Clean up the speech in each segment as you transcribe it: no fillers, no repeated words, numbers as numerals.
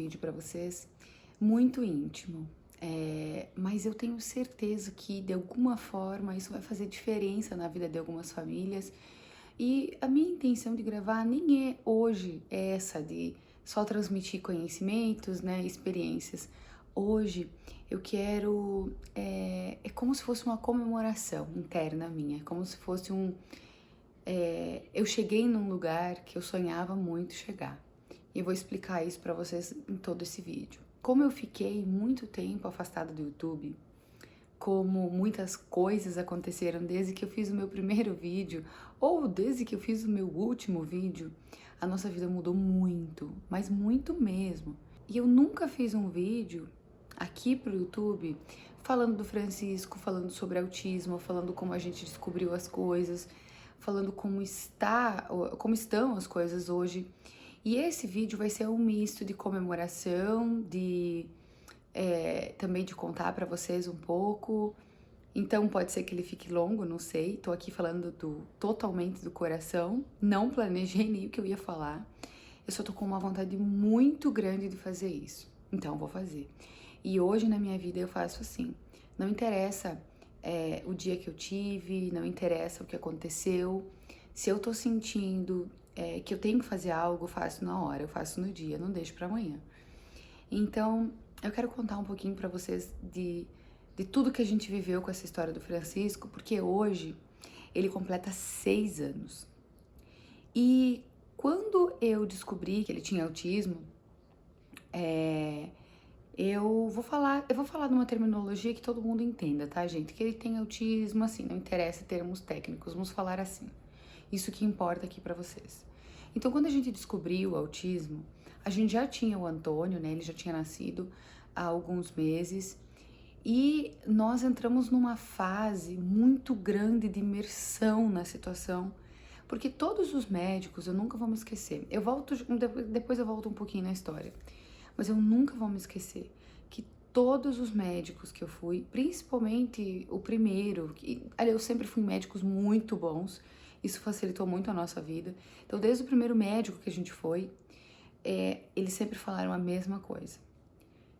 vídeo para vocês muito íntimo, mas eu tenho certeza que de alguma forma isso vai fazer diferença na vida de algumas famílias. E a minha intenção de gravar nem é hoje essa de só transmitir conhecimentos, né, experiências. Hoje eu quero, é como se fosse uma comemoração interna minha, como se fosse eu cheguei num lugar que eu sonhava muito chegar. E eu vou explicar isso para vocês em todo esse vídeo. Como eu fiquei muito tempo afastada do YouTube, como muitas coisas aconteceram desde que eu fiz o meu primeiro vídeo, ou desde que eu fiz o meu último vídeo, a nossa vida mudou muito, mas muito mesmo. E eu nunca fiz um vídeo aqui pro YouTube falando do Francisco, falando sobre autismo, falando como a gente descobriu as coisas, falando como estão as coisas hoje. E esse vídeo vai ser um misto de comemoração, também de contar para vocês um pouco. Então pode ser que ele fique longo, não sei. Tô aqui falando totalmente do coração. Não planejei nem o que eu ia falar. Eu só tô com uma vontade muito grande de fazer isso. Então eu vou fazer. E hoje na minha vida eu faço assim. Não interessa o dia que eu tive, não interessa o que aconteceu. Se eu tô sentindo que eu tenho que fazer algo, eu faço na hora, eu faço no dia, não deixo pra amanhã. Então, eu quero contar um pouquinho pra vocês de tudo que a gente viveu com essa história do Francisco, porque hoje ele completa 6 anos. E quando eu descobri que ele tinha autismo, eu vou falar de uma terminologia que todo mundo entenda, tá, gente? Que ele tem autismo, assim, não interessa termos técnicos, vamos falar assim. Isso que importa aqui pra vocês. Então, quando a gente descobriu o autismo, a gente já tinha o Antônio, né? Ele já tinha nascido há alguns meses. E nós entramos numa fase muito grande de imersão na situação, porque todos os médicos, eu nunca vou me esquecer, depois eu volto um pouquinho na história, mas eu nunca vou me esquecer que todos os médicos que eu fui, principalmente o primeiro, eu sempre fui em médicos muito bons, isso facilitou muito a nossa vida, então desde o primeiro médico que a gente foi, eles sempre falaram a mesma coisa,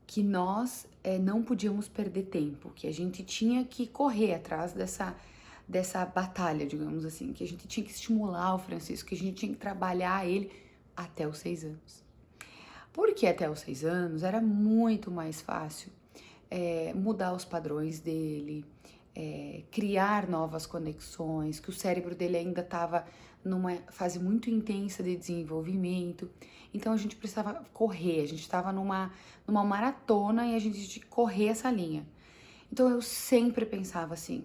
que nós não podíamos perder tempo, que a gente tinha que correr atrás dessa batalha, digamos assim, que a gente tinha que estimular o Francisco, que a gente tinha que trabalhar ele até os 6 anos. Porque até os 6 anos era muito mais fácil mudar os padrões dele, criar novas conexões, que o cérebro dele ainda estava numa fase muito intensa de desenvolvimento. Então a gente precisava correr, a gente estava numa maratona e a gente tinha que correr essa linha. Então eu sempre pensava assim,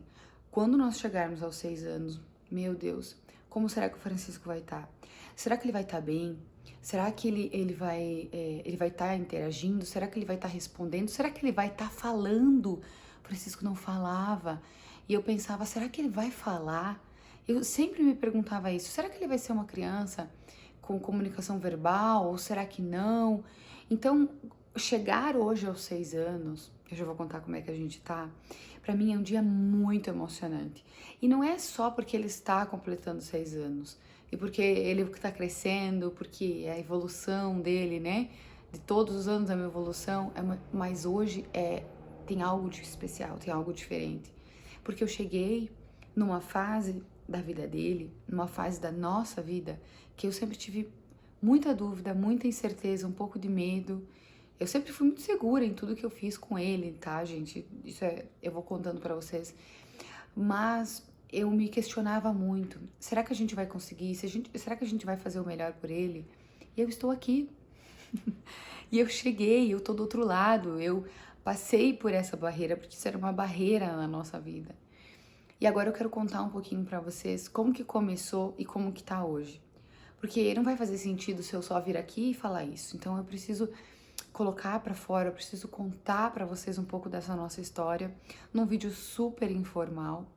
quando nós chegarmos aos 6 anos, meu Deus, como será que o Francisco vai estar? Será que ele vai estar bem? Será que ele vai estar interagindo? Será que ele vai estar respondendo? Será que ele vai estar falando? O Francisco não falava. E eu pensava, será que ele vai falar? Eu sempre me perguntava isso. Será que ele vai ser uma criança com comunicação verbal? Ou será que não? Então, chegar hoje aos 6 anos, eu já vou contar como é que a gente tá, pra mim é um dia muito emocionante. E não é só porque ele está completando 6 anos, e porque ele tá crescendo, porque é a evolução dele, né? De todos os anos a minha evolução, mas hoje tem algo de especial, tem algo diferente. Porque eu cheguei numa fase da vida dele, numa fase da nossa vida, que eu sempre tive muita dúvida, muita incerteza, um pouco de medo. Eu sempre fui muito segura em tudo que eu fiz com ele, tá, gente? Isso eu vou contando pra vocês. Mas eu me questionava muito. Será que a gente vai conseguir? Será que a gente vai fazer o melhor por ele? E eu estou aqui. E eu cheguei, eu tô do outro lado. Eu passei por essa barreira, porque isso era uma barreira na nossa vida. E agora eu quero contar um pouquinho pra vocês como que começou e como que tá hoje. Porque não vai fazer sentido se eu só vir aqui e falar isso. Então eu preciso colocar pra fora, eu preciso contar pra vocês um pouco dessa nossa história num vídeo super informal,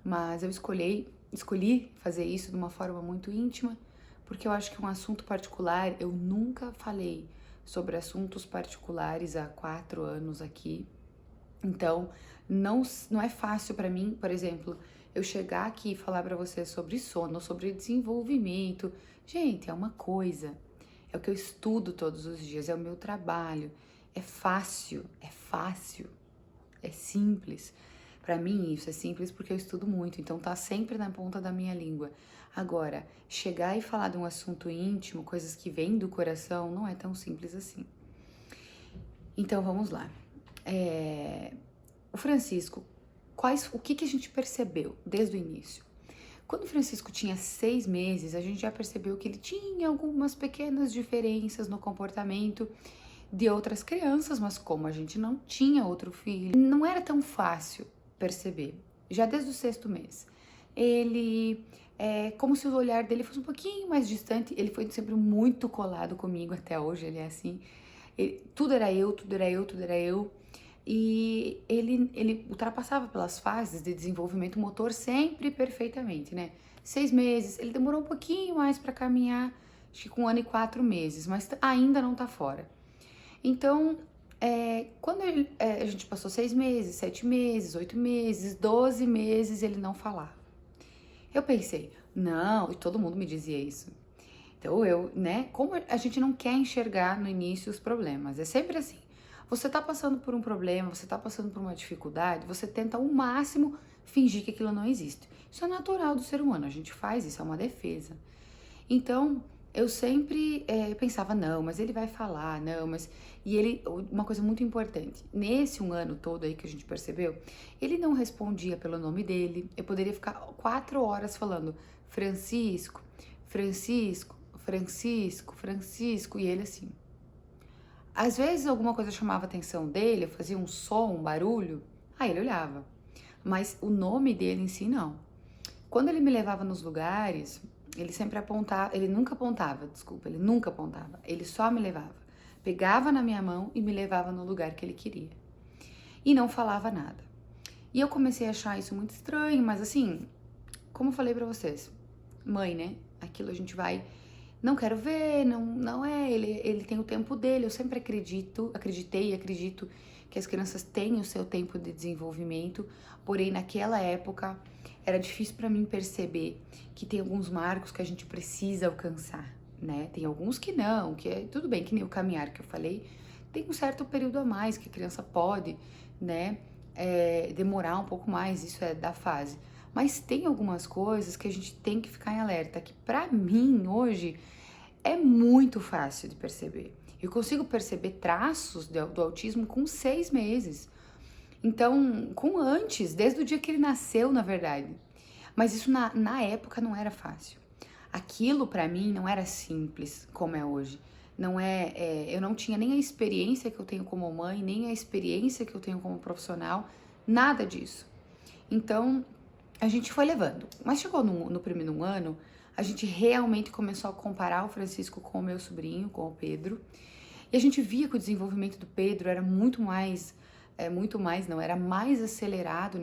mas eu escolhi fazer isso de uma forma muito íntima, porque eu acho que um assunto particular, eu nunca falei sobre assuntos particulares há 4 anos aqui, então não é fácil pra mim, por exemplo, eu chegar aqui e falar pra vocês sobre sono, sobre desenvolvimento, gente, é uma coisa. é o que eu estudo todos os dias, é o meu trabalho. É fácil, é simples. Para mim isso é simples porque eu estudo muito, então tá sempre na ponta da minha língua. Agora, chegar e falar de um assunto íntimo, coisas que vêm do coração, não é tão simples assim. Então vamos lá. O Francisco, o que a gente percebeu desde o início? Quando o Francisco tinha 6 meses, a gente já percebeu que ele tinha algumas pequenas diferenças no comportamento de outras crianças, mas como a gente não tinha outro filho, não era tão fácil perceber. Já desde o 6º mês, ele como se o olhar dele fosse um pouquinho mais distante. Ele foi sempre muito colado comigo, até hoje ele é assim. Tudo era eu, tudo era eu, tudo era eu. E ele ultrapassava pelas fases de desenvolvimento motor sempre perfeitamente, né? 6 meses, ele demorou um pouquinho mais para caminhar, acho que com 1 ano e 4 meses, mas ainda não tá fora. Então, quando a gente passou 6 meses, 7 meses, 8 meses, 12 meses, ele não falava. Eu pensei, não, e todo mundo me dizia isso. Então como a gente não quer enxergar no início os problemas, é sempre assim. Você tá passando por um problema, você tá passando por uma dificuldade, você tenta ao máximo fingir que aquilo não existe. Isso é natural do ser humano, a gente faz isso, é uma defesa. Então, eu sempre pensava, não, mas ele vai falar, não, mas... uma coisa muito importante, nesse 1 ano todo aí que a gente percebeu, ele não respondia pelo nome dele. Eu poderia ficar 4 horas falando Francisco, Francisco, Francisco, Francisco, e ele assim. Às vezes alguma coisa chamava a atenção dele, eu fazia um som, um barulho, aí ele olhava. Mas o nome dele em si, não. Quando ele me levava nos lugares, ele sempre apontava, ele nunca apontava, ele só me levava. Pegava na minha mão e me levava no lugar que ele queria. E não falava nada. E eu comecei a achar isso muito estranho, mas assim, como eu falei pra vocês, mãe, né? Aquilo a gente vai... Não quero ver, não é, ele tem o tempo dele. Eu sempre acreditei e acredito que as crianças têm o seu tempo de desenvolvimento, porém naquela época era difícil para mim perceber que tem alguns marcos que a gente precisa alcançar, né? Tem alguns que não, que é tudo bem, que nem o caminhar que eu falei, tem um certo período a mais que a criança pode, né, demorar um pouco mais, isso é da fase. Mas tem algumas coisas que a gente tem que ficar em alerta, que pra mim hoje é muito fácil de perceber. Eu consigo perceber traços do autismo com 6 meses. Então, desde o dia que ele nasceu, na verdade. Mas isso na época não era fácil. Aquilo pra mim não era simples como é hoje. Eu não tinha nem a experiência que eu tenho como mãe, nem a experiência que eu tenho como profissional, nada disso. Então, a gente foi levando, mas chegou no primeiro ano, a gente realmente começou a comparar o Francisco com o meu sobrinho, com o Pedro, e a gente via que o desenvolvimento do Pedro era era mais acelerado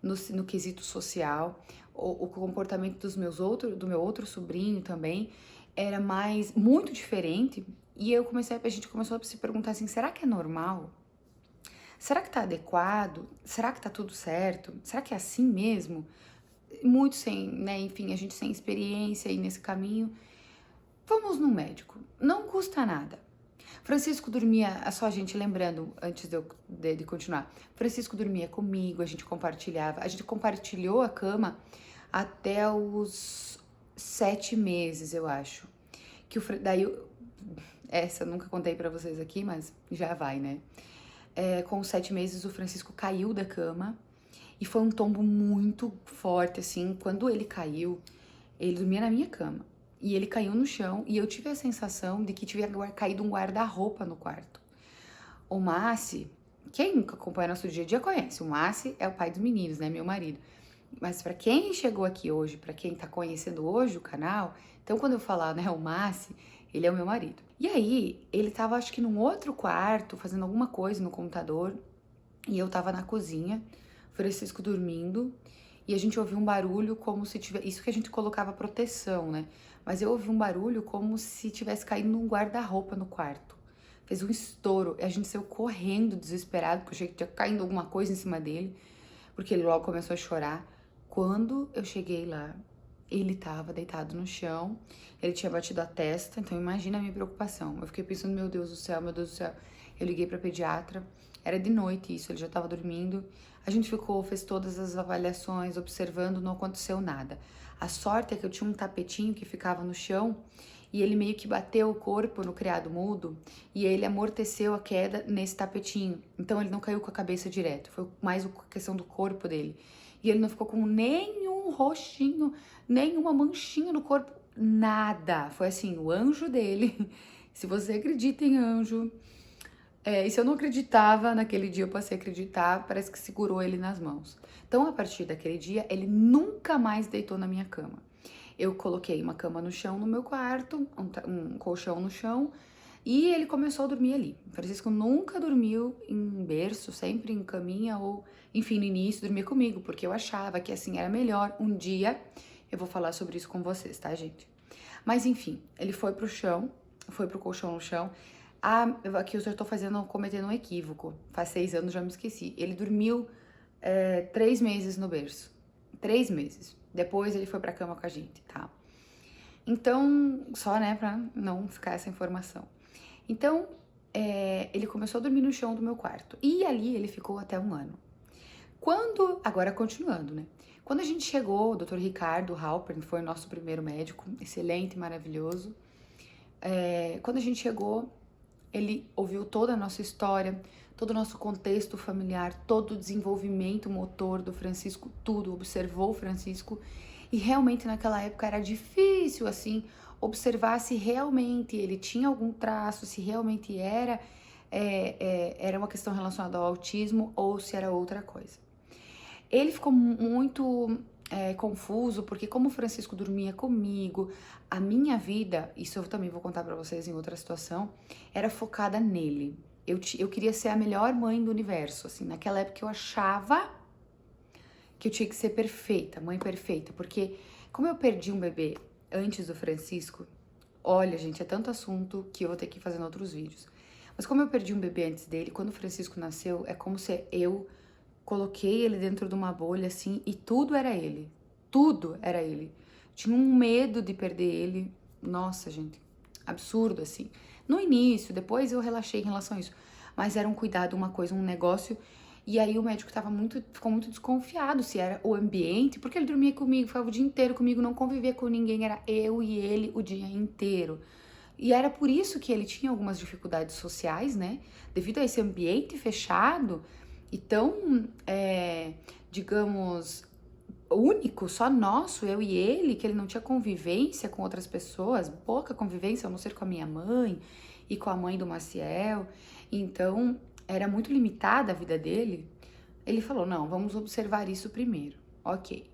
no quesito social. O comportamento do meu outro sobrinho também era muito diferente, e a gente começou a se perguntar assim, será que é normal? Será que tá adequado? Será que tá tudo certo? Será que é assim mesmo? Muito sem, né, enfim, a gente sem experiência aí nesse caminho. Vamos no médico, não custa nada. Francisco dormia, só a gente lembrando, antes de continuar, Francisco dormia comigo, a gente compartilhou a cama até os 7 meses, eu acho. Essa eu nunca contei pra vocês aqui, mas já vai, né? Com os 7 meses, o Francisco caiu da cama e foi um tombo muito forte, assim. Quando ele caiu, ele dormia na minha cama e ele caiu no chão e eu tive a sensação de que tinha caído um guarda-roupa no quarto. O Massi, quem acompanha nosso dia a dia conhece, o Massi é o pai dos meninos, né, meu marido. Mas pra quem chegou aqui hoje, pra quem tá conhecendo hoje o canal, então quando eu falar, né, o Massi, ele é o meu marido. E aí, ele tava, acho que num outro quarto, fazendo alguma coisa no computador, e eu tava na cozinha, Francisco dormindo, e a gente ouviu um barulho como se tivesse... Isso que a gente colocava proteção, né? Mas eu ouvi um barulho como se tivesse caído um guarda-roupa no quarto. Fez um estouro, e a gente saiu correndo, desesperado, porque eu achei que tinha caído alguma coisa em cima dele, porque ele logo começou a chorar. Quando eu cheguei lá, Ele tava deitado no chão, ele tinha batido a testa, então imagina a minha preocupação. Eu fiquei pensando, meu Deus do céu, meu Deus do céu. Eu liguei pra pediatra, era de noite isso, ele já tava dormindo. A gente ficou, fez todas as avaliações, observando, não aconteceu nada. A sorte é que eu tinha um tapetinho que ficava no chão e ele meio que bateu o corpo no criado mudo e ele amorteceu a queda nesse tapetinho. Então ele não caiu com a cabeça direto, foi mais uma questão do corpo dele. E ele não ficou com nenhum roxinho, nenhuma manchinha no corpo, nada. Foi assim, o anjo dele. Se você acredita em anjo, e se eu não acreditava, naquele dia eu passei a acreditar, parece que segurou ele nas mãos. Então, a partir daquele dia, ele nunca mais deitou na minha cama. Eu coloquei uma cama no chão no meu quarto, um colchão no chão, e ele começou a dormir ali. O Francisco nunca dormiu em berço, sempre em caminha ou, enfim, no início dormia comigo, porque eu achava que assim era melhor. Um dia eu vou falar sobre isso com vocês, tá, gente? Mas enfim, ele foi pro chão, foi pro colchão no chão. Aqui eu já tô cometendo um equívoco. Faz 6 anos, já me esqueci. Ele dormiu 3 meses no berço. 3 meses. Depois ele foi pra cama com a gente, tá? Então, só, né, pra não ficar essa informação. Então, ele começou a dormir no chão do meu quarto. E ali ele ficou até 1 ano. Agora continuando, né? Quando a gente chegou, o Dr. Ricardo Halpern foi o nosso primeiro médico, excelente, maravilhoso. Quando a gente chegou, ele ouviu toda a nossa história, todo o nosso contexto familiar, todo o desenvolvimento motor do Francisco, tudo, observou o Francisco. E realmente naquela época era difícil, assim, observar se realmente ele tinha algum traço, se realmente era uma questão relacionada ao autismo ou se era outra coisa. Ele ficou muito confuso, porque como o Francisco dormia comigo, a minha vida, isso eu também vou contar pra vocês em outra situação, era focada nele. Eu queria ser a melhor mãe do universo, assim, naquela época eu achava que eu tinha que ser perfeita, mãe perfeita, porque como eu perdi um bebê antes do Francisco, olha, gente, é tanto assunto que eu vou ter que ir fazendo outros vídeos. Mas como eu perdi um bebê antes dele, quando o Francisco nasceu, é como se eu coloquei ele dentro de uma bolha, assim, e tudo era ele. Tudo era ele. Tinha um medo de perder ele. Nossa, gente, absurdo, assim. No início, depois eu relaxei em relação a isso. Mas era um cuidado, uma coisa, um negócio. E aí o médico ficou muito desconfiado se era o ambiente, porque ele dormia comigo, ficava o dia inteiro comigo, não convivia com ninguém, era eu e ele o dia inteiro. E era por isso que ele tinha algumas dificuldades sociais, né? Devido a esse ambiente fechado e tão, digamos, único, só nosso, eu e ele, que ele não tinha convivência com outras pessoas, pouca convivência, a não ser com a minha mãe e com a mãe do Maciel. Então, era muito limitada a vida dele. Ele falou, não, vamos observar isso primeiro. Ok.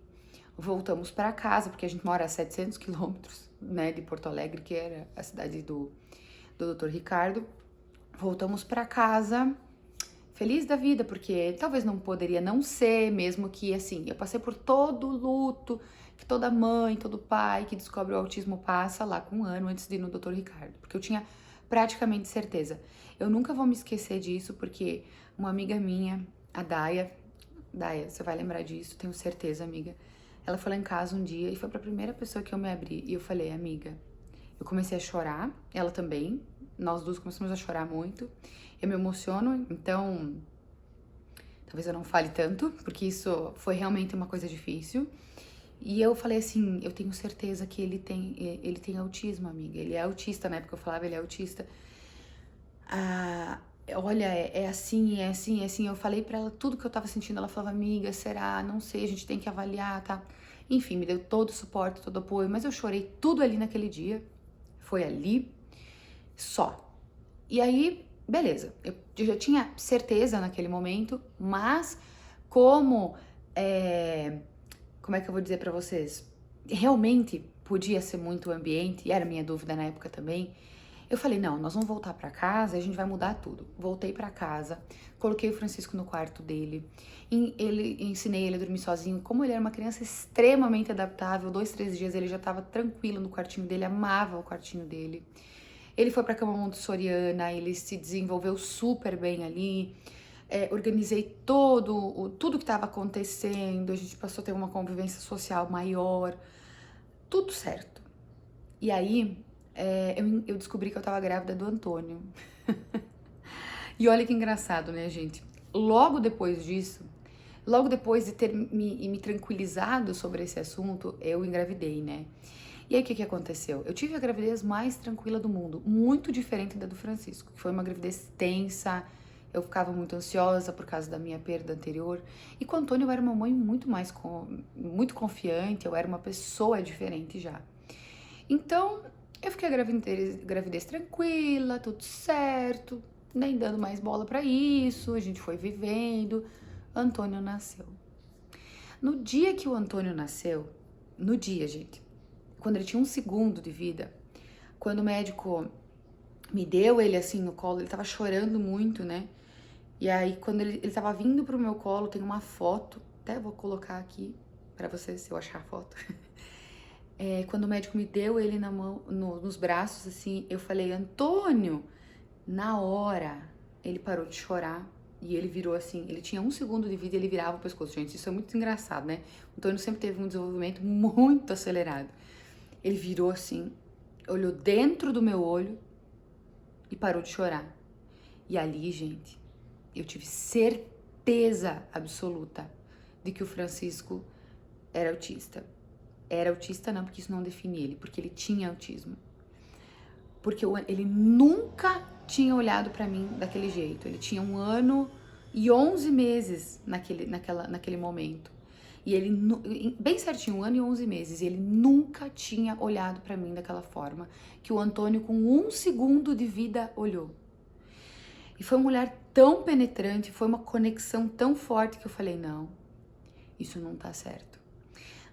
Voltamos para casa, porque a gente mora a 700 quilômetros, né, de Porto Alegre, que era a cidade do Dr. Ricardo. Voltamos para casa, feliz da vida, porque talvez não poderia não ser, mesmo que, assim, eu passei por todo o luto que toda mãe, todo pai que descobre o autismo passa lá com 1 ano antes de ir no Dr. Ricardo, porque eu tinha praticamente certeza. Eu nunca vou me esquecer disso, porque uma amiga minha, a Daya, você vai lembrar disso, tenho certeza, amiga. Ela foi lá em casa um dia e foi pra primeira pessoa que eu me abri. E eu falei, amiga, eu comecei a chorar, ela também. Nós duas começamos a chorar muito. Eu me emociono, então talvez eu não fale tanto, porque isso foi realmente uma coisa difícil. E eu falei assim, eu tenho certeza que ele tem autismo, amiga. Ele é autista, na época eu falava, ele é autista. Olha, é assim, é assim, é assim. Eu falei pra ela tudo que eu tava sentindo. Ela falava, amiga, será? Não sei, a gente tem que avaliar, tá? Enfim, me deu todo o suporte, todo o apoio. Mas eu chorei tudo ali naquele dia. Foi ali, só. E aí, beleza. Eu já tinha certeza naquele momento, mas como é que eu vou dizer pra vocês? Realmente podia ser muito o ambiente, e era minha dúvida na época também. Eu falei, não, nós vamos voltar pra casa e a gente vai mudar tudo. Voltei pra casa, coloquei o Francisco no quarto dele, ensinei ele a dormir sozinho. Como ele era uma criança extremamente adaptável, 2, 3 dias ele já tava tranquilo no quartinho dele, amava o quartinho dele. Ele foi pra cama montessoriana, ele se desenvolveu super bem ali. Organizei tudo que estava acontecendo, a gente passou a ter uma convivência social maior. tudo certo. E aí, eu descobri que eu tava grávida do Antônio. E olha que engraçado, né, gente? Logo depois disso, logo depois de ter me tranquilizado sobre esse assunto, eu engravidei, né? E aí, o que que aconteceu? Eu tive a gravidez mais tranquila do mundo, muito diferente da do Francisco, que foi uma gravidez tensa, eu ficava muito ansiosa por causa da minha perda anterior. E com o Antônio eu era uma mãe muito confiante, eu era uma pessoa diferente já. Então, eu fiquei a gravidez tranquila, tudo certo, nem dando mais bola pra isso, a gente foi vivendo. Antônio nasceu. No dia que o Antônio nasceu, no dia, gente, quando ele tinha 1 segundo de vida, quando o médico me deu ele assim no colo, ele tava chorando muito, né? E aí, quando ele tava vindo pro meu colo, tem uma foto, até vou colocar aqui pra vocês, se eu achar a foto. Quando o médico me deu ele na mão, nos braços, assim, eu falei, Antônio! Na hora, ele parou de chorar e ele virou assim, ele tinha 1 segundo de vida e ele virava o pescoço. Gente, isso é muito engraçado, né? O Antônio sempre teve um desenvolvimento muito acelerado. Ele virou assim, olhou dentro do meu olho e parou de chorar. E ali, gente, eu tive certeza absoluta de que o Francisco era autista. Era autista não, porque isso não define ele, porque ele tinha autismo. Porque ele nunca tinha olhado pra mim daquele jeito. Ele tinha 1 ano e 11 meses naquele momento. E ele, bem certinho, 1 ano e 11 meses, e ele nunca tinha olhado pra mim daquela forma que o Antônio, com 1 segundo de vida, olhou. E foi um olhar tão penetrante, foi uma conexão tão forte que eu falei, não, isso não tá certo.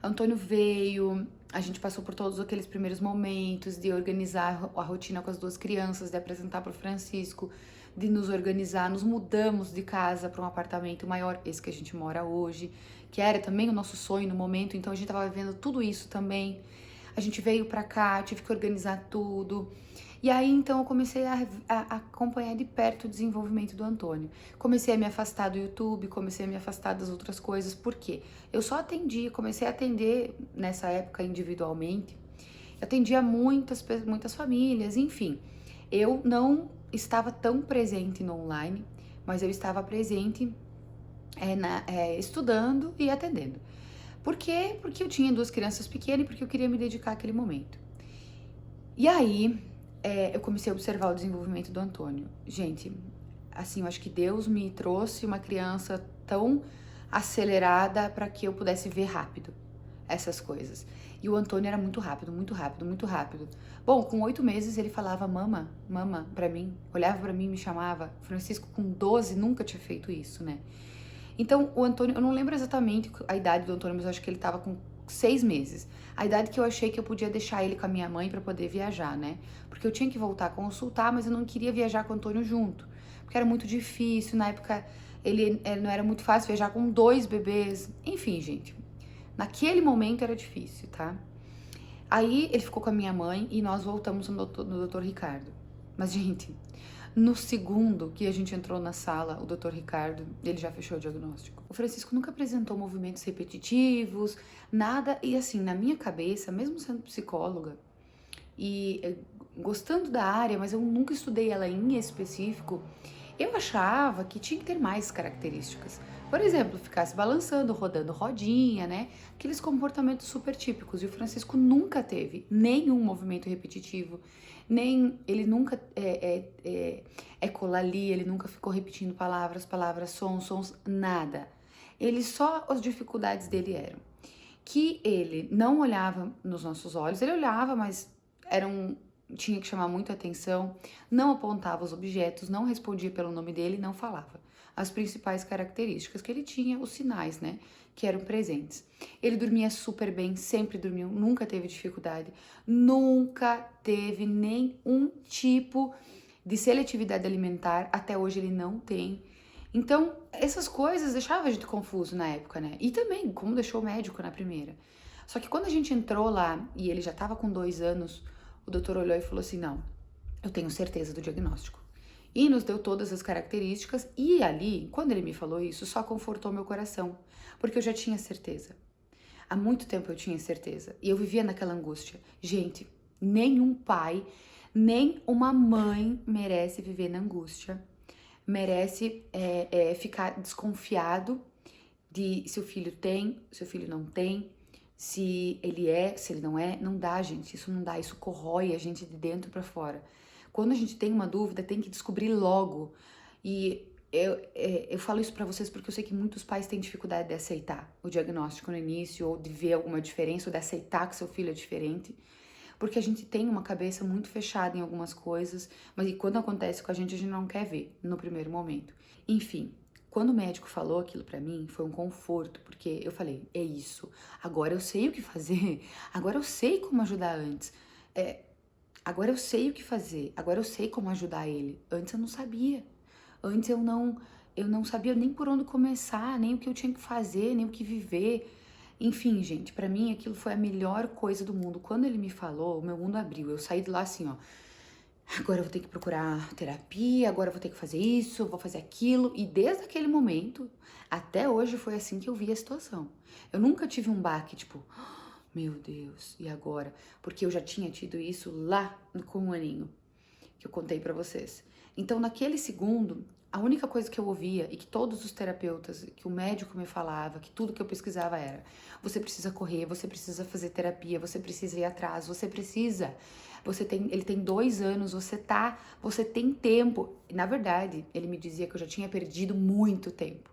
Antônio veio, a gente passou por todos aqueles primeiros momentos de organizar a rotina com as 2 crianças, de apresentar para o Francisco, de nos organizar, nos mudamos de casa para um apartamento maior, esse que a gente mora hoje, que era também o nosso sonho no momento, então a gente tava vivendo tudo isso também. A gente veio pra cá, tive que organizar tudo. E aí, então, eu comecei a acompanhar de perto o desenvolvimento do Antônio. Comecei a me afastar do YouTube, comecei a me afastar das outras coisas. Por quê? Eu só atendia, comecei a atender nessa época individualmente. Eu atendia muitas famílias, enfim. Eu não estava tão presente no online, mas eu estava presente estudando e atendendo. Por quê? Porque eu tinha 2 crianças pequenas e porque eu queria me dedicar àquele momento. E aí, eu comecei a observar o desenvolvimento do Antônio. Gente, assim, eu acho que Deus me trouxe uma criança tão acelerada para que eu pudesse ver rápido essas coisas. E o Antônio era muito rápido, muito rápido, muito rápido. Bom, com 8 meses ele falava mama, mama pra mim, olhava pra mim e me chamava. Francisco com 12 nunca tinha feito isso, né? Então, o Antônio, eu não lembro exatamente a idade do Antônio, mas eu acho que ele tava com 6 meses. A idade que eu achei que eu podia deixar ele com a minha mãe pra poder viajar, né? Porque eu tinha que voltar a consultar, mas eu não queria viajar com o Antônio junto. Porque era muito difícil, na época não era muito fácil viajar com 2 bebês. Enfim, gente, naquele momento era difícil, tá? Aí ele ficou com a minha mãe e nós voltamos no Dr. Ricardo. Mas, gente, no segundo que a gente entrou na sala, o Dr. Ricardo, ele já fechou o diagnóstico. O Francisco nunca apresentou movimentos repetitivos, nada. E assim, na minha cabeça, mesmo sendo psicóloga e gostando da área, mas eu nunca estudei ela em específico, eu achava que tinha que ter mais características. Por exemplo, ficar se balançando, rodando rodinha, né? Aqueles comportamentos super típicos. E o Francisco nunca teve nenhum movimento repetitivo, nem ele nunca colali, ele nunca ficou repetindo palavras, sons, nada. Ele só, as dificuldades dele eram que ele não olhava nos nossos olhos, ele olhava, mas tinha que chamar muita atenção, não apontava os objetos, não respondia pelo nome dele, não falava. As principais características que ele tinha, os sinais, né, que eram presentes. Ele dormia super bem, sempre dormiu, nunca teve dificuldade, nunca teve nenhum tipo de seletividade alimentar, até hoje ele não tem. Então, essas coisas deixavam a gente confuso na época, né? E também, como deixou o médico na primeira. Só que quando a gente entrou lá e ele já tava com 2 anos, o doutor olhou e falou assim, não, eu tenho certeza do diagnóstico. E nos deu todas as características e ali, quando ele me falou isso, só confortou meu coração, porque eu já tinha certeza. Há muito tempo eu tinha certeza. E eu vivia naquela angústia. Gente, nenhum pai, nem uma mãe merece viver na angústia. Merece ficar desconfiado de se o filho tem, se o filho não tem, se ele é, se ele não é. Não dá, gente. Isso não dá. Isso corrói a gente de dentro pra fora. Quando a gente tem uma dúvida, tem que descobrir logo. E eu falo isso pra vocês porque eu sei que muitos pais têm dificuldade de aceitar o diagnóstico no início, ou de ver alguma diferença, ou de aceitar que seu filho é diferente. Porque a gente tem uma cabeça muito fechada em algumas coisas, mas quando acontece com a gente não quer ver no primeiro momento. Enfim, quando o médico falou aquilo pra mim, foi um conforto, porque eu falei, é isso, agora eu sei o que fazer, agora eu sei como ajudar antes, agora eu sei o que fazer, agora eu sei como ajudar ele. Antes eu não sabia, antes eu não sabia nem por onde começar, nem o que eu tinha que fazer, nem o que viver. Enfim, gente, pra mim aquilo foi a melhor coisa do mundo. Quando ele me falou, o meu mundo abriu. Eu saí de lá assim, ó. Agora eu vou ter que procurar terapia, agora eu vou ter que fazer isso, eu vou fazer aquilo. E desde aquele momento, até hoje foi assim que eu vi a situação. Eu nunca tive um baque, tipo, meu Deus, e agora? Porque eu já tinha tido isso lá com um aninho, que eu contei pra vocês. Então, naquele segundo, a única coisa que eu ouvia e que todos os terapeutas, que o médico me falava, que tudo que eu pesquisava era: você precisa correr, você precisa fazer terapia, você precisa ir atrás, você precisa. Ele tem 2 anos, você tem tempo. E, na verdade, ele me dizia que eu já tinha perdido muito tempo,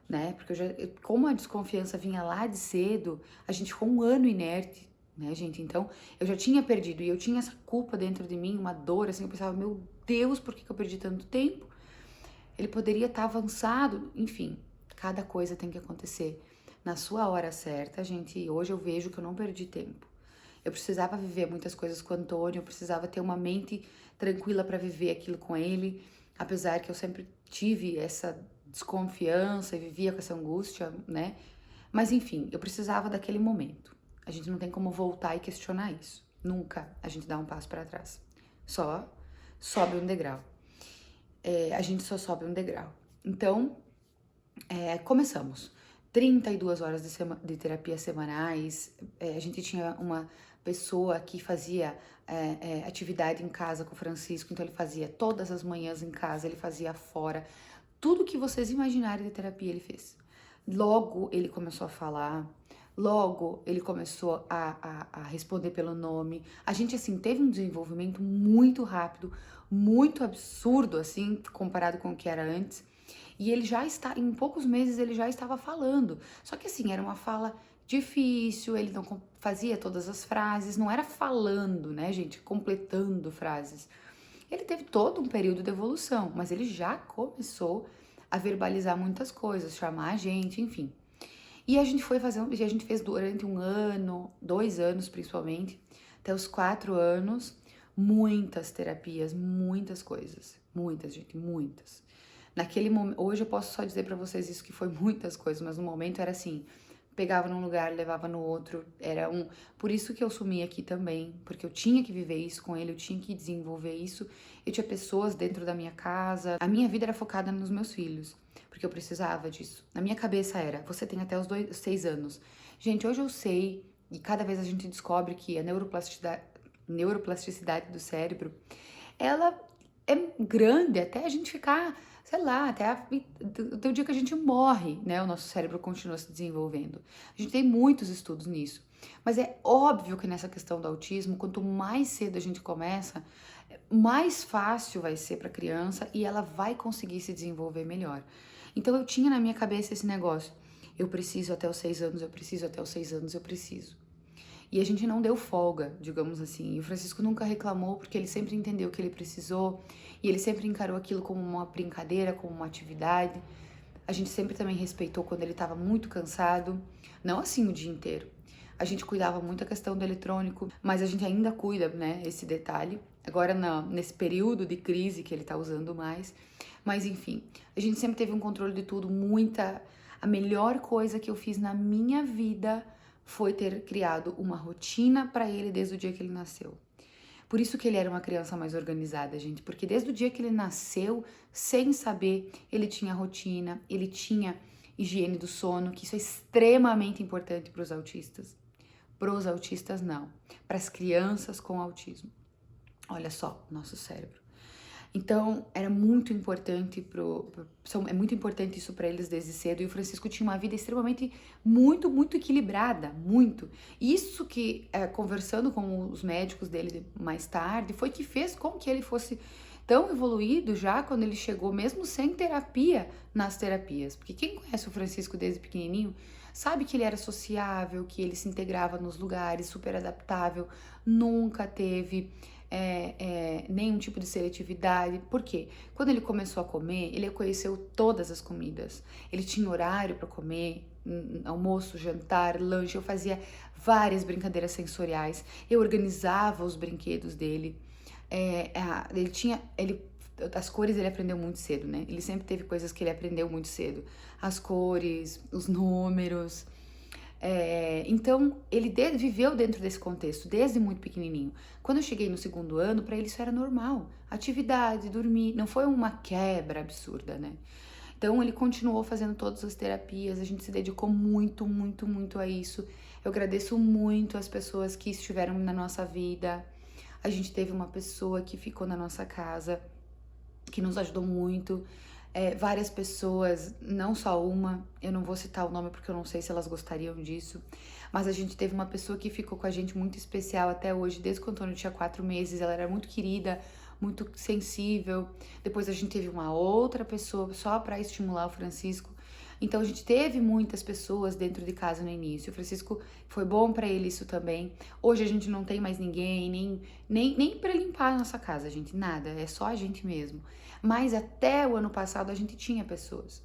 né? Porque como a desconfiança vinha lá de cedo, a gente ficou um ano inerte, né, gente? Então, eu já tinha perdido e eu tinha essa culpa dentro de mim, uma dor, assim, eu pensava, meu Deus, por que eu perdi tanto tempo? Ele poderia estar avançado, enfim, cada coisa tem que acontecer na sua hora certa, gente. E hoje eu vejo que eu não perdi tempo. Eu precisava viver muitas coisas com o Antônio, eu precisava ter uma mente tranquila para viver aquilo com ele, apesar que eu sempre tive essa desconfiança e vivia com essa angústia, né? Mas enfim, eu precisava daquele momento. A gente não tem como voltar e questionar isso. Nunca a gente dá um passo para trás. Só sobe um degrau. A gente só sobe um degrau. Então, começamos. 32 horas de terapia semanais. A gente tinha uma pessoa que fazia atividade em casa com o Francisco, então ele fazia todas as manhãs em casa, ele fazia fora. Tudo que vocês imaginarem de terapia ele fez. Logo ele começou a falar, logo ele começou a responder pelo nome. A gente, assim, teve um desenvolvimento muito rápido, muito absurdo, assim, comparado com o que era antes. E ele já está, em poucos meses ele já estava falando. Só que assim, era uma fala difícil, ele não fazia todas as frases, não era falando, né, gente, completando frases. Ele teve todo um período de evolução, mas ele já começou a verbalizar muitas coisas, chamar a gente, enfim. E a gente foi fazendo, a gente fez durante 1 ano, 2 anos principalmente, até os 4 anos, muitas terapias, muitas coisas. Muitas, gente, muitas. Naquele momento, hoje eu posso só dizer pra vocês isso, que foi muitas coisas, mas no momento era assim, pegava num lugar, levava no outro, por isso que eu sumi aqui também, porque eu tinha que viver isso com ele, eu tinha que desenvolver isso, eu tinha pessoas dentro da minha casa, a minha vida era focada nos meus filhos, porque eu precisava disso. Na minha cabeça era, você tem até os 6 anos. Gente, hoje eu sei, e cada vez a gente descobre que a neuroplasticidade do cérebro, ela é grande até a gente ficar, sei lá, até o dia que a gente morre, né? O nosso cérebro continua se desenvolvendo. A gente tem muitos estudos nisso. Mas é óbvio que nessa questão do autismo, quanto mais cedo a gente começa, mais fácil vai ser para a criança e ela vai conseguir se desenvolver melhor. Então eu tinha na minha cabeça esse negócio. Eu preciso até os 6 anos, eu preciso até os 6 anos, eu preciso. E a gente não deu folga, digamos assim. E o Francisco nunca reclamou, porque ele sempre entendeu que ele precisou. E ele sempre encarou aquilo como uma brincadeira, como uma atividade. A gente sempre também respeitou quando ele estava muito cansado. Não assim o dia inteiro. A gente cuidava muito da questão do eletrônico, mas a gente ainda cuida, né, esse detalhe. Agora, nesse período de crise que ele tá usando mais. Mas, enfim, a gente sempre teve um controle de tudo. A melhor coisa que eu fiz na minha vida foi ter criado uma rotina para ele desde o dia que ele nasceu. Por isso que ele era uma criança mais organizada, gente, porque desde o dia que ele nasceu, sem saber, ele tinha rotina, ele tinha higiene do sono, que isso é extremamente importante para os autistas. Para os autistas, não. Para as crianças com autismo. Olha só, nosso cérebro. Então, era muito importante é muito importante isso para eles desde cedo. E o Francisco tinha uma vida extremamente, muito equilibrada, muito. Isso que, conversando com os médicos dele mais tarde, foi que fez com que ele fosse tão evoluído já quando ele chegou, mesmo sem terapia, nas terapias. Porque quem conhece o Francisco desde pequenininho sabe que ele era sociável, que ele se integrava nos lugares, super adaptável, nunca teve nenhum tipo de seletividade. Por quê? Quando ele começou a comer, ele conheceu todas as comidas. Ele tinha horário para comer, almoço, jantar, lanche. Eu fazia várias brincadeiras sensoriais. Eu organizava os brinquedos dele. As cores ele aprendeu muito cedo, né? Ele sempre teve coisas que ele aprendeu muito cedo. As cores, os números. Então, ele viveu dentro desse contexto, desde muito pequenininho. Quando eu cheguei no 2º ano, para ele isso era normal. Atividade, dormir, não foi uma quebra absurda, né? Então, ele continuou fazendo todas as terapias, a gente se dedicou muito a isso. Eu agradeço muito as pessoas que estiveram na nossa vida. A gente teve uma pessoa que ficou na nossa casa, que nos ajudou muito. Várias pessoas, não só uma, eu não vou citar o nome porque eu não sei se elas gostariam disso, mas a gente teve uma pessoa que ficou com a gente muito especial até hoje, desde que o Antônio tinha 4 meses, ela era muito querida, muito sensível. Depois a gente teve uma outra pessoa só para estimular o Francisco. Então a gente teve muitas pessoas dentro de casa no início. O Francisco foi bom para ele isso também. Hoje a gente não tem mais ninguém, nem para limpar a nossa casa, gente, nada, é só a gente mesmo. Mas até o ano passado a gente tinha pessoas.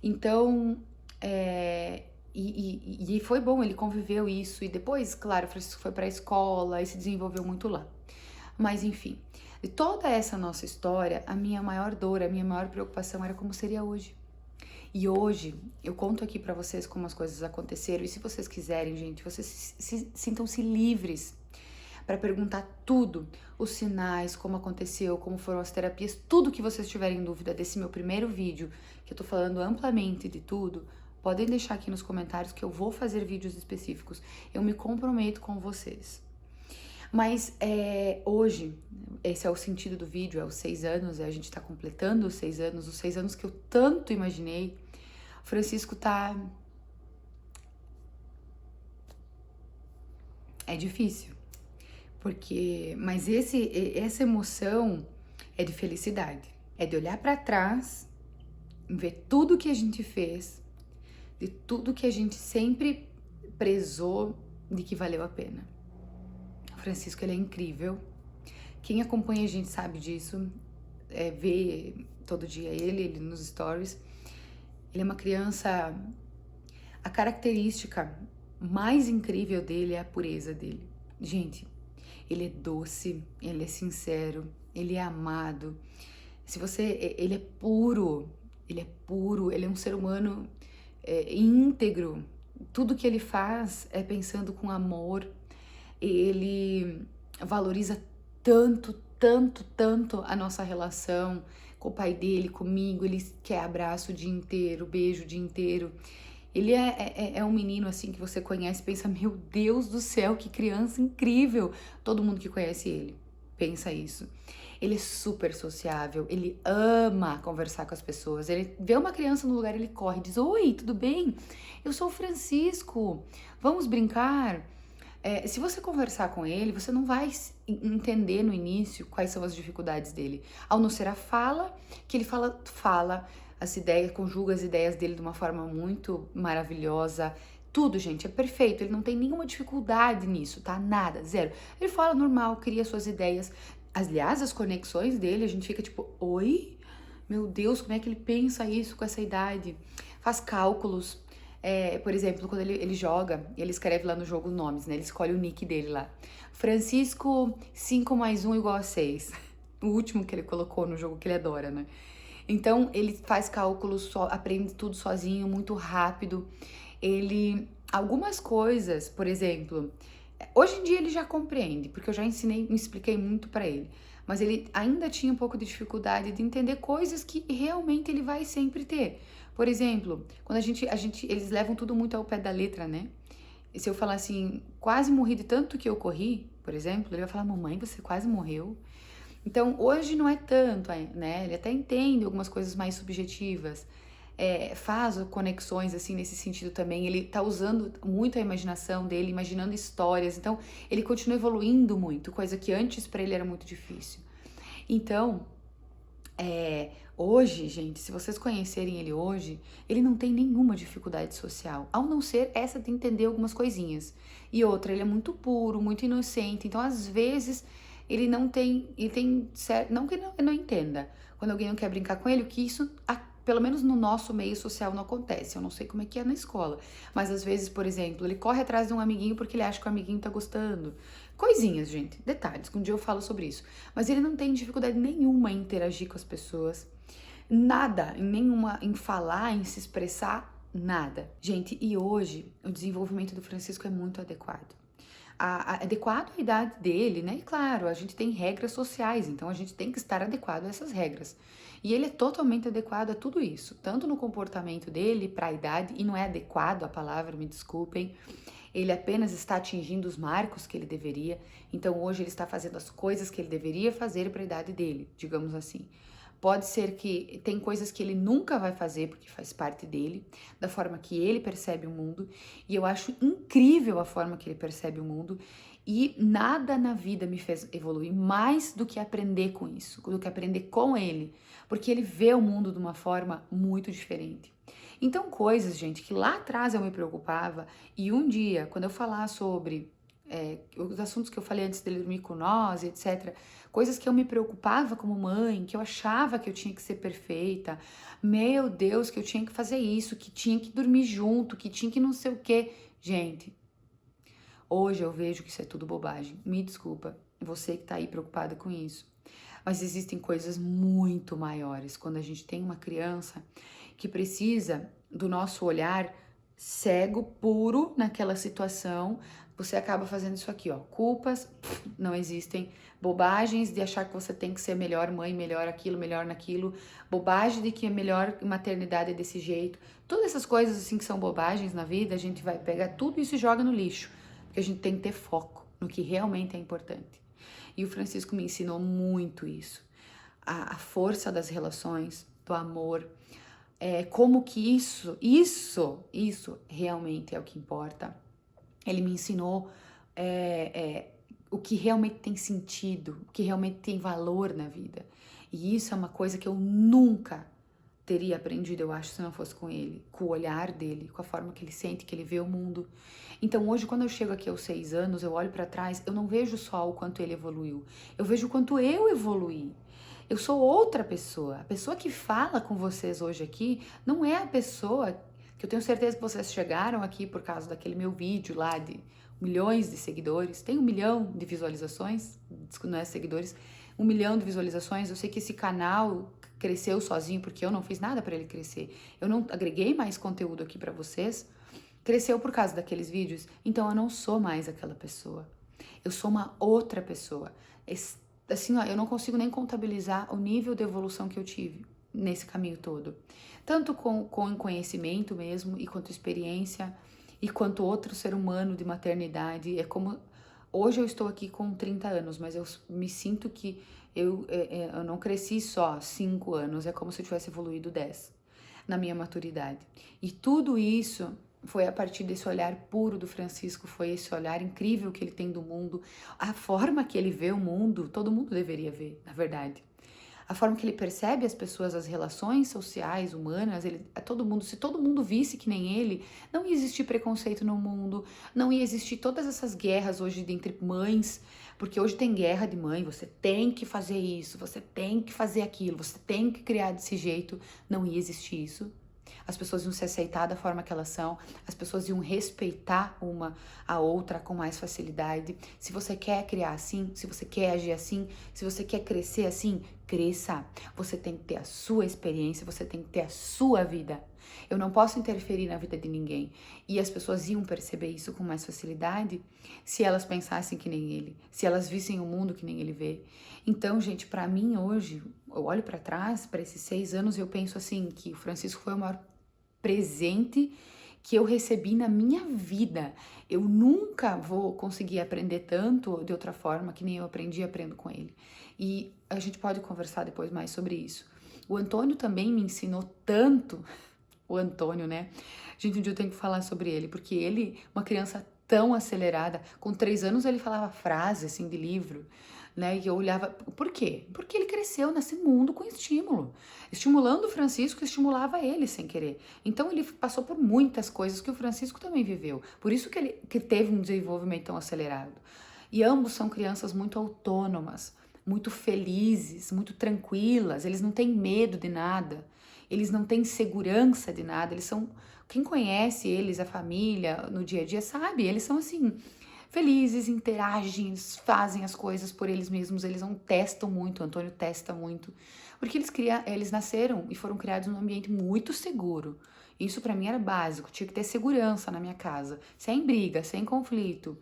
Então, e foi bom, ele conviveu isso. E depois, claro, o Francisco foi para a escola e se desenvolveu muito lá. Mas enfim, de toda essa nossa história, a minha maior dor, a minha maior preocupação era como seria hoje. E hoje, eu conto aqui pra vocês como as coisas aconteceram. E se vocês quiserem, gente, vocês sintam-se livres para perguntar tudo, os sinais, como aconteceu, como foram as terapias, tudo que vocês tiverem dúvida desse meu primeiro vídeo, que eu tô falando amplamente de tudo, podem deixar aqui nos comentários que eu vou fazer vídeos específicos. Eu me comprometo com vocês. Mas hoje, esse é o sentido do vídeo, é os 6 anos, a gente tá completando os 6 anos que eu tanto imaginei. O Francisco tá... É difícil, mas essa emoção é de felicidade, é de olhar pra trás, ver tudo que a gente fez, de tudo que a gente sempre prezou, de que valeu a pena. O Francisco, ele é incrível. Quem acompanha a gente sabe disso, vê todo dia ele nos stories. Ele é uma criança... A característica mais incrível dele é a pureza dele. Gente, ele é doce, ele é sincero, ele é amado. Ele é puro, ele é um ser humano íntegro. Tudo que ele faz é pensando com amor. Ele valoriza tanto a nossa relação com o pai dele, comigo. Ele quer abraço o dia inteiro, beijo o dia inteiro. Ele é um menino assim que você conhece e pensa, meu Deus do céu, que criança incrível. Todo mundo que conhece ele pensa isso. Ele é super sociável, ele ama conversar com as pessoas. Ele vê uma criança no lugar, ele corre e diz, oi, tudo bem? Eu sou o Francisco, vamos brincar? Se você conversar com ele, você não vai entender no início quais são as dificuldades dele. Ao não ser a fala, que ele fala as ideias, conjuga as ideias dele de uma forma muito maravilhosa. Tudo, gente, é perfeito. Ele não tem nenhuma dificuldade nisso, tá? Nada, zero. Ele fala normal, cria suas ideias. Aliás, as conexões dele, a gente fica tipo, oi? Meu Deus, como é que ele pensa isso com essa idade? Faz cálculos. Por exemplo, quando ele joga, ele escreve lá no jogo nomes, né? Ele escolhe o nick dele lá. Francisco 5 mais 1 igual a 6. O último que ele colocou no jogo que ele adora, né? Então, ele faz cálculos, aprende tudo sozinho, muito rápido. Algumas coisas, por exemplo, hoje em dia ele já compreende, porque eu já me expliquei muito pra ele. Mas ele ainda tinha um pouco de dificuldade de entender coisas que realmente ele vai sempre ter. Por exemplo, quando eles levam tudo muito ao pé da letra, né? E se eu falar assim, quase morri de tanto que eu corri, por exemplo, ele vai falar, mamãe, você quase morreu. Então, hoje não é tanto, né? Ele até entende algumas coisas mais subjetivas, faz conexões, assim, nesse sentido também. Ele tá usando muito a imaginação dele, imaginando histórias. Então, ele continua evoluindo muito, coisa que antes para ele era muito difícil. Então, hoje, gente, se vocês conhecerem ele hoje, ele não tem nenhuma dificuldade social, ao não ser essa de entender algumas coisinhas. E outra, ele é muito puro, muito inocente, então às vezes ele tem certo, não que ele não entenda, quando alguém não quer brincar com ele, que isso, pelo menos no nosso meio social, não acontece. Eu não sei como é que é na escola, mas às vezes, por exemplo, ele corre atrás de um amiguinho porque ele acha que o amiguinho tá gostando. Coisinhas, gente, detalhes, que um dia eu falo sobre isso. Mas ele não tem dificuldade nenhuma em interagir com as pessoas, nada, em falar, em se expressar, nada. Gente, e hoje o desenvolvimento do Francisco é muito adequado. Adequado à idade dele, né? E claro, a gente tem regras sociais, então a gente tem que estar adequado a essas regras. E ele é totalmente adequado a tudo isso, tanto no comportamento dele para a idade, e não é adequado a palavra, me desculpem, ele apenas está atingindo os marcos que ele deveria, então hoje ele está fazendo as coisas que ele deveria fazer para a idade dele, digamos assim. Pode ser que tem coisas que ele nunca vai fazer porque faz parte dele, da forma que ele percebe o mundo, e eu acho incrível a forma que ele percebe o mundo, e nada na vida me fez evoluir mais do que aprender com isso, do que aprender com ele, porque ele vê o mundo de uma forma muito diferente. Então, coisas, gente, que lá atrás eu me preocupava, e um dia, quando eu falar sobre os assuntos que eu falei antes dele dormir com nós, etc., coisas que eu me preocupava como mãe, que eu achava que eu tinha que ser perfeita, meu Deus, que eu tinha que fazer isso, que tinha que dormir junto, que tinha que não sei o quê. Gente, hoje eu vejo que isso é tudo bobagem. Me desculpa, você que tá aí preocupada com isso. Mas existem coisas muito maiores. Quando a gente tem uma criança que precisa do nosso olhar cego, puro naquela situação, você acaba fazendo isso aqui, ó. Culpas não existem, bobagens de achar que você tem que ser melhor mãe, melhor aquilo, melhor naquilo, bobagem de que a melhor maternidade é desse jeito. Todas essas coisas assim que são bobagens na vida, a gente vai pegar tudo isso e joga no lixo, porque a gente tem que ter foco no que realmente é importante. E o Francisco me ensinou muito isso. A força das relações, do amor, como que isso realmente é o que importa. Ele me ensinou o que realmente tem sentido, o que realmente tem valor na vida. E isso é uma coisa que eu nunca teria aprendido, eu acho, se não fosse com ele, com o olhar dele, com a forma que ele sente, que ele vê o mundo. Então hoje, quando eu chego aqui aos 6 anos, eu olho para trás, eu não vejo só o quanto ele evoluiu, eu vejo o quanto eu evoluí. Eu sou outra pessoa. A pessoa que fala com vocês hoje aqui não é a pessoa que eu tenho certeza que vocês chegaram aqui por causa daquele meu vídeo lá de milhões de seguidores. Tem 1 milhão de visualizações, não é seguidores, 1 milhão de visualizações. Eu sei que esse canal cresceu sozinho porque eu não fiz nada para ele crescer. Eu não agreguei mais conteúdo aqui para vocês. Cresceu por causa daqueles vídeos. Então eu não sou mais aquela pessoa. Eu sou uma outra pessoa. Assim, ó, eu não consigo nem contabilizar o nível de evolução que eu tive nesse caminho todo. Tanto com conhecimento mesmo, e quanto experiência, e quanto outro ser humano de maternidade. É como... Hoje eu estou aqui com 30 anos, mas eu me sinto que eu não cresci só 5 anos, é como se eu tivesse evoluído 10 na minha maturidade. E tudo isso foi a partir desse olhar puro do Francisco, foi esse olhar incrível que ele tem do mundo, a forma que ele vê o mundo, todo mundo deveria ver, na verdade. A forma que ele percebe as pessoas, as relações sociais, humanas, se todo mundo visse que nem ele, não ia existir preconceito no mundo, não ia existir todas essas guerras hoje entre mães, porque hoje tem guerra de mãe, você tem que fazer isso, você tem que fazer aquilo, você tem que criar desse jeito, não ia existir isso. As pessoas iam se aceitar da forma que elas são, as pessoas iam respeitar uma a outra com mais facilidade. Se você quer criar assim, se você quer agir assim, se você quer crescer assim, cresça. Você tem que ter a sua experiência, você tem que ter a sua vida. Eu não posso interferir na vida de ninguém. E as pessoas iam perceber isso com mais facilidade se elas pensassem que nem ele, se elas vissem o mundo que nem ele vê. Então, gente, para mim hoje, eu olho para trás, para esses 6 anos, eu penso assim, que o Francisco foi o maior presente que eu recebi na minha vida. Eu nunca vou conseguir aprender tanto de outra forma que nem eu aprendi e aprendo com ele. E a gente pode conversar depois mais sobre isso. O Antônio também me ensinou tanto. O Antônio, né? Gente, um dia eu tenho que falar sobre ele, porque ele, uma criança tão acelerada, com 3 anos ele falava frases assim de livro, né? E eu olhava, por quê? Porque ele cresceu nesse mundo com estímulo. Estimulando o Francisco, estimulava ele sem querer. Então ele passou por muitas coisas que o Francisco também viveu. Por isso que ele que teve um desenvolvimento tão acelerado. E ambos são crianças muito autônomas, muito felizes, muito tranquilas, eles não têm medo de nada. Eles não têm segurança de nada, eles são... Quem conhece eles, a família, no dia a dia, sabe? Eles são assim, felizes, interagem, fazem as coisas por eles mesmos, eles não testam muito, o Antônio testa muito. Porque eles nasceram e foram criados num ambiente muito seguro. Isso pra mim era básico, tinha que ter segurança na minha casa, sem briga, sem conflito.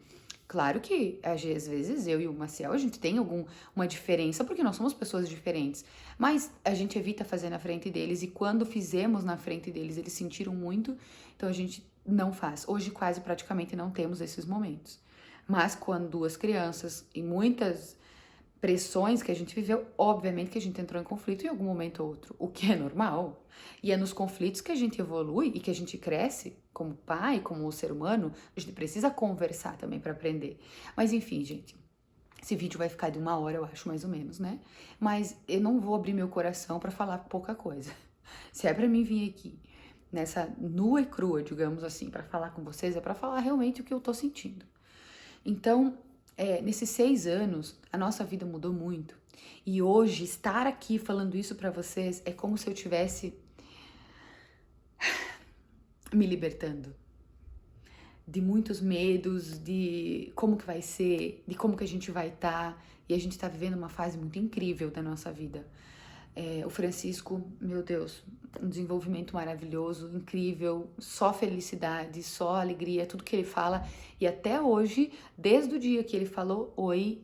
Claro que, às vezes, eu e o Maciel, a gente tem uma diferença, porque nós somos pessoas diferentes. Mas a gente evita fazer na frente deles, e quando fizemos na frente deles, eles sentiram muito, então a gente não faz. Hoje, quase praticamente não temos esses momentos. Mas quando duas crianças e muitas pressões que a gente viveu, obviamente que a gente entrou em conflito em algum momento ou outro, o que é normal. E é nos conflitos que a gente evolui e que a gente cresce como pai, como ser humano. A gente precisa conversar também para aprender. Mas enfim, gente, esse vídeo vai ficar de 1 hora, eu acho, mais ou menos, né? Mas eu não vou abrir meu coração para falar pouca coisa. Se é para mim vir aqui nessa nua e crua, digamos assim, para falar com vocês, é para falar realmente o que eu tô sentindo. Então, nesses 6 anos, a nossa vida mudou muito. E hoje, estar aqui falando isso pra vocês é como se eu tivesse me libertando de muitos medos, de como que vai ser, de como que a gente vai estar. E a gente tá vivendo uma fase muito incrível da nossa vida. O Francisco, meu Deus, um desenvolvimento maravilhoso, incrível, só felicidade, só alegria, tudo que ele fala. E até hoje, desde o dia que ele falou oi,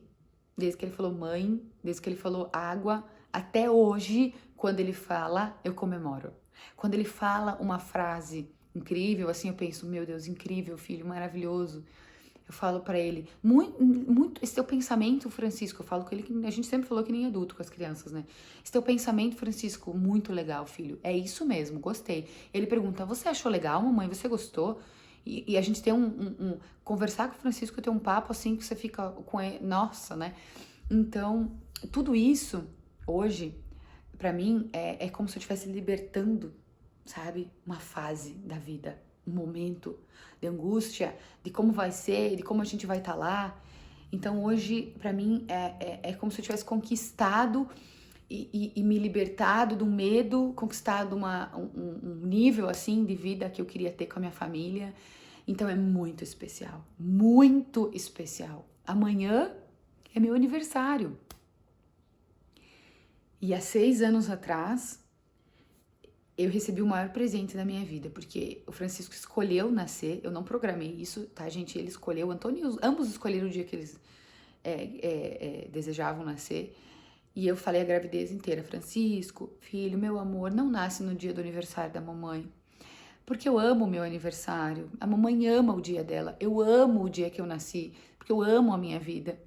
desde que ele falou mãe, desde que ele falou água, até hoje, quando ele fala, eu comemoro. Quando ele fala uma frase incrível, assim, eu penso, meu Deus, incrível, filho, maravilhoso. Eu falo pra ele, muito, esse teu pensamento, Francisco, eu falo com ele, que a gente sempre falou que nem adulto com as crianças, né? Esse teu pensamento, Francisco, muito legal, filho. É isso mesmo, gostei. Ele pergunta, você achou legal, mamãe? Você gostou? E a gente tem conversar com o Francisco, ter um papo assim, que você fica com ele, nossa, né? Então, tudo isso, hoje, pra mim, é como se eu estivesse libertando, sabe? Uma fase da vida, um momento de angústia, de como vai ser, de como a gente vai estar lá. Então hoje, pra mim, é como se eu tivesse conquistado e me libertado do medo, conquistado um nível assim de vida que eu queria ter com a minha família. Então é muito especial, muito especial. Amanhã é meu aniversário. E há 6 anos atrás, eu recebi o maior presente da minha vida, porque o Francisco escolheu nascer, eu não programei isso, tá, gente? Ele escolheu, o Antônio, ambos escolheram o dia que eles desejavam nascer, e eu falei a gravidez inteira, Francisco, filho, meu amor, não nasce no dia do aniversário da mamãe, porque eu amo o meu aniversário, a mamãe ama o dia dela, eu amo o dia que eu nasci, porque eu amo a minha vida,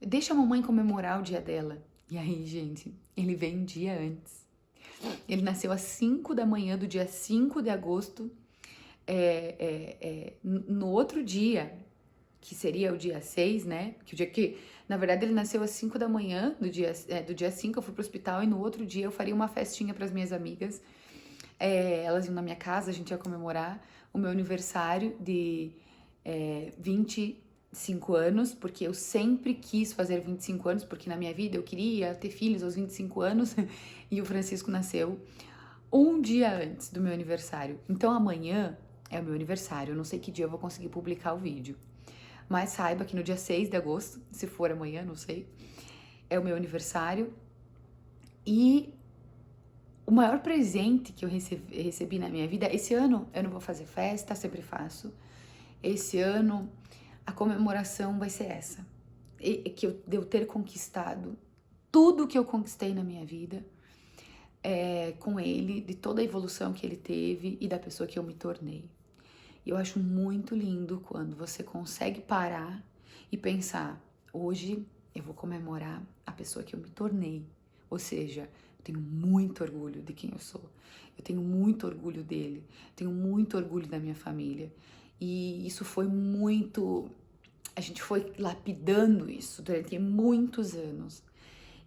deixa a mamãe comemorar o dia dela. E aí, gente, ele veio um dia antes. Ele nasceu às 5 da manhã do dia 5 de agosto. No outro dia, que seria o dia 6, né? Que o dia que, na verdade, ele nasceu às 5 da manhã do dia 5, eu fui pro hospital, e no outro dia eu faria uma festinha para as minhas amigas. Elas iam na minha casa, a gente ia comemorar o meu aniversário de 25 anos, porque eu sempre quis fazer 25 anos, porque na minha vida eu queria ter filhos aos 25 anos, e o Francisco nasceu um dia antes do meu aniversário. Então amanhã é o meu aniversário, eu não sei que dia eu vou conseguir publicar o vídeo, mas saiba que no dia 6 de agosto, se for amanhã, não sei, é o meu aniversário, e o maior presente que eu recebi na minha vida, esse ano eu não vou fazer festa, sempre faço, esse ano a comemoração vai ser essa, de eu ter conquistado tudo que eu conquistei na minha vida, com ele, de toda a evolução que ele teve e da pessoa que eu me tornei. E eu acho muito lindo quando você consegue parar e pensar, hoje eu vou comemorar a pessoa que eu me tornei. Ou seja, eu tenho muito orgulho de quem eu sou. Eu tenho muito orgulho dele. Tenho muito orgulho da minha família. E isso foi muito... A gente foi lapidando isso durante muitos anos.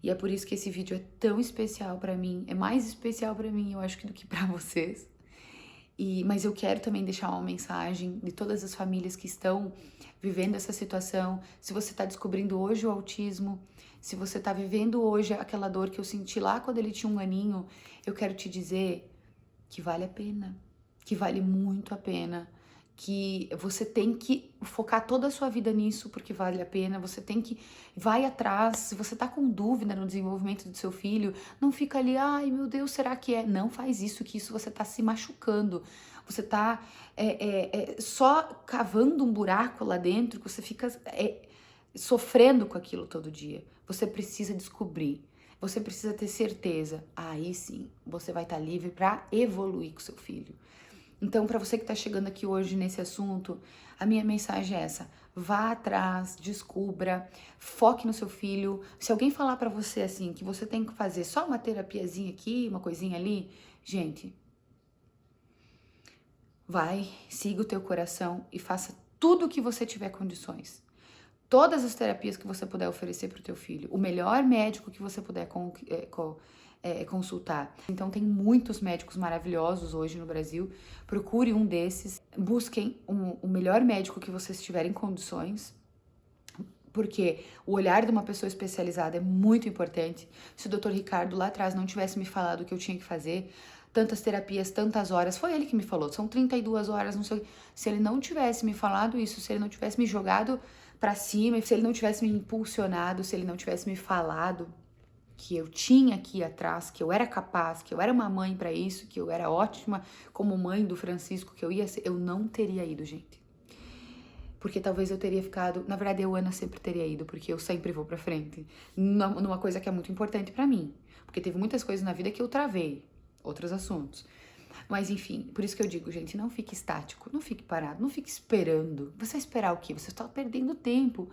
E é por isso que esse vídeo é tão especial pra mim. É mais especial pra mim, eu acho, do que pra vocês. Mas eu quero também deixar uma mensagem de todas as famílias que estão vivendo essa situação. Se você está descobrindo hoje o autismo, se você está vivendo hoje aquela dor que eu senti lá quando ele tinha 1 aninho, eu quero te dizer que vale a pena, que vale muito a pena, que você tem que focar toda a sua vida nisso porque vale a pena, você tem que, vai atrás, se você tá com dúvida no desenvolvimento do seu filho, não fica ali, ai meu Deus, será que é? Não faz isso, que isso você tá se machucando, você tá só cavando um buraco lá dentro, que você fica sofrendo com aquilo todo dia. Você precisa descobrir, você precisa ter certeza, aí sim, você vai estar livre para evoluir com seu filho. Então, para você que está chegando aqui hoje nesse assunto, a minha mensagem é essa: vá atrás, descubra, foque no seu filho. Se alguém falar para você assim, que você tem que fazer só uma terapiazinha aqui, uma coisinha ali, gente, vai, siga o teu coração e faça tudo o que você tiver condições. Todas as terapias que você puder oferecer para o teu filho, o melhor médico que você puder consultar. Então tem muitos médicos maravilhosos hoje no Brasil, procure um desses, busquem o melhor médico que vocês tiverem condições, porque o olhar de uma pessoa especializada é muito importante. Se o Dr. Ricardo lá atrás não tivesse me falado o que eu tinha que fazer, tantas terapias, tantas horas, foi ele que me falou, são 32 horas, não sei. Se ele não tivesse me falado isso, se ele não tivesse me jogado pra cima, se ele não tivesse me impulsionado, se ele não tivesse me falado que eu tinha aqui atrás, que eu era capaz, que eu era uma mãe para isso, que eu era ótima como mãe do Francisco, que eu ia ser, eu não teria ido, gente. Porque talvez eu teria ficado, na verdade eu, Ana, sempre teria ido, porque eu sempre vou pra frente, numa coisa que é muito importante pra mim, porque teve muitas coisas na vida que eu travei, outros assuntos. Mas enfim, por isso que eu digo, gente, não fique estático, não fique parado, não fique esperando. Você vai esperar o quê? Você está perdendo tempo.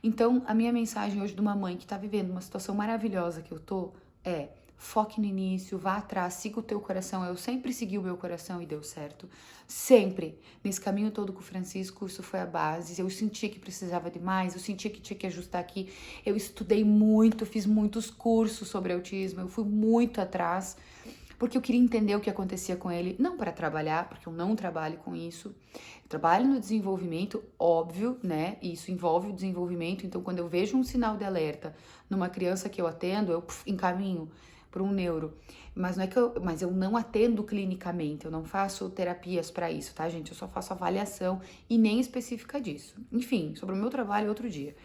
Então, a minha mensagem hoje de uma mãe que tá vivendo uma situação maravilhosa que eu tô é: foque no início, vá atrás, siga o teu coração. Eu sempre segui o meu coração e deu certo. Sempre. Nesse caminho todo com o Francisco, isso foi a base. Eu sentia que precisava de mais, eu sentia que tinha que ajustar aqui. Eu estudei muito, fiz muitos cursos sobre autismo, eu fui muito atrás, porque eu queria entender o que acontecia com ele, não para trabalhar, porque eu não trabalho com isso. Eu trabalho no desenvolvimento, óbvio, né? E isso envolve o desenvolvimento. Então, quando eu vejo um sinal de alerta numa criança que eu atendo, eu encaminho para um neuro. Mas eu não atendo clinicamente, eu não faço terapias para isso, tá, gente? Eu só faço avaliação e nem específica disso. Enfim, sobre o meu trabalho é outro dia.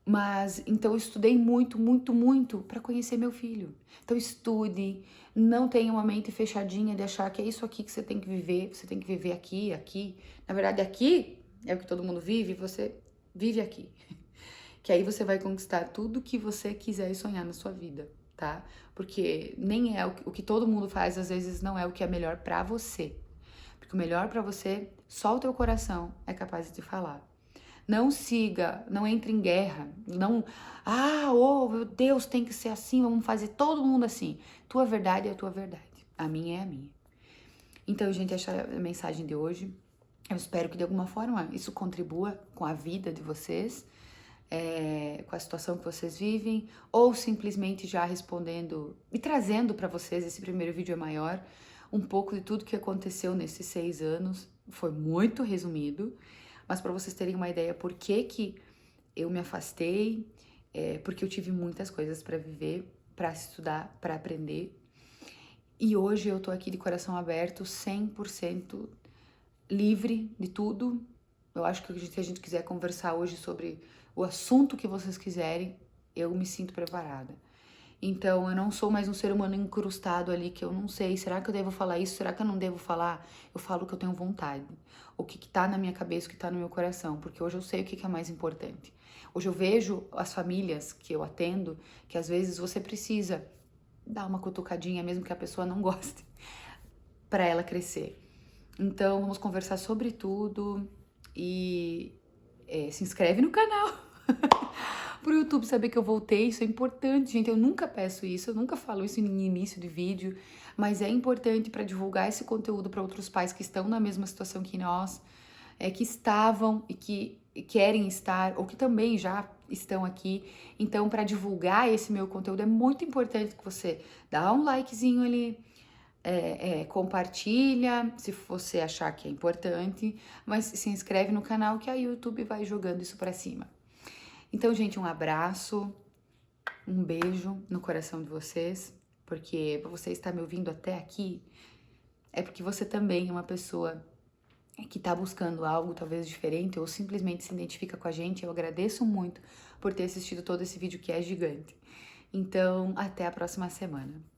Mas, então, eu estudei muito, muito, muito para conhecer meu filho. Então, estude, não tenha uma mente fechadinha de achar que é isso aqui que você tem que viver aqui, aqui. Na verdade, aqui é o que todo mundo vive, você vive aqui. Que aí você vai conquistar tudo que você quiser e sonhar na sua vida, tá? Porque nem é o que todo mundo faz, às vezes não é o que é melhor para você. Porque o melhor para você, só o teu coração é capaz de te falar. Não siga, não entre em guerra, não, oh meu Deus, tem que ser assim, vamos fazer todo mundo assim. Tua verdade é a tua verdade, a minha é a minha. Então, gente, essa é a mensagem de hoje. Eu espero que de alguma forma isso contribua com a vida de vocês, com a situação que vocês vivem, ou simplesmente já respondendo e trazendo para vocês, esse primeiro vídeo é maior, um pouco de tudo que aconteceu nesses 6 anos. Foi muito resumido, mas para vocês terem uma ideia por que eu me afastei, porque eu tive muitas coisas para viver, para estudar, para aprender. E hoje eu tô aqui de coração aberto, 100% livre de tudo. Eu acho que se a gente quiser conversar hoje sobre o assunto que vocês quiserem, eu me sinto preparada. Então, eu não sou mais um ser humano incrustado ali que eu não sei, será que eu devo falar isso? Será que eu não devo falar? Eu falo o que eu tenho vontade, o que tá na minha cabeça, o que tá no meu coração, porque hoje eu sei o que é mais importante. Hoje eu vejo as famílias que eu atendo, que às vezes você precisa dar uma cutucadinha, mesmo que a pessoa não goste, para ela crescer. Então, vamos conversar sobre tudo e se inscreve no canal. Pro YouTube saber que eu voltei, isso é importante, gente. Eu nunca peço isso, eu nunca falo isso no início de vídeo, mas é importante para divulgar esse conteúdo para outros pais que estão na mesma situação que nós, que estavam e que querem estar, ou que também já estão aqui. Então, para divulgar esse meu conteúdo, é muito importante que você dá um likezinho ali, compartilha, se você achar que é importante, mas se inscreve no canal que a YouTube vai jogando isso para cima. Então, gente, um abraço, um beijo no coração de vocês, porque você está me ouvindo até aqui, é porque você também é uma pessoa que está buscando algo talvez diferente ou simplesmente se identifica com a gente. Eu agradeço muito por ter assistido todo esse vídeo que é gigante. Então, até a próxima semana.